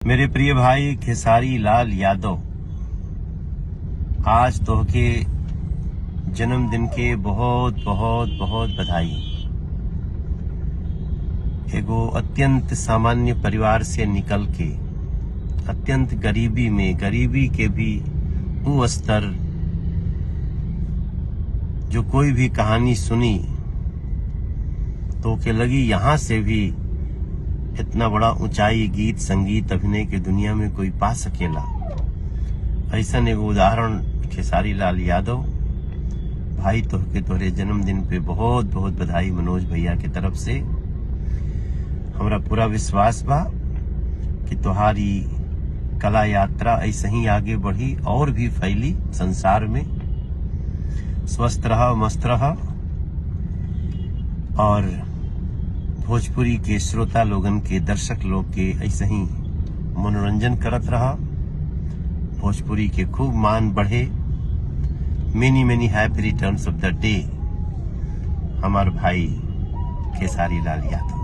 मेरे प्रिय भाई खेसारी लाल यादव, आज तोहके जन्मदिन के बहुत बहुत बहुत बधाई। एगो अत्यंत सामान्य परिवार से निकल के अत्यंत गरीबी के भी वो स्तर जो कोई भी कहानी सुनी तो के लगी यहाँ से भी इतना बड़ा ऊंचाई गीत संगीत अभिनय के दुनिया में कोई पा सकेला। ऐसा एगो उदाहरण खेसारी लाल यादव भाई, तोहरे जन्मदिन पे बहुत बहुत बधाई मनोज भैया के तरफ से। हमरा पूरा विश्वास बा कि तुम्हारी कला यात्रा ऐसे ही आगे बढ़ी और भी फैली संसार में। स्वस्थ रहा, मस्त रहा और भोजपुरी के श्रोता लोगन के, दर्शक लोग के ऐसे ही मनोरंजन करत रहा। भोजपुरी के खूब मान बढ़े। Many happy returns of the day हमार भाई खेसारी लाल यादव।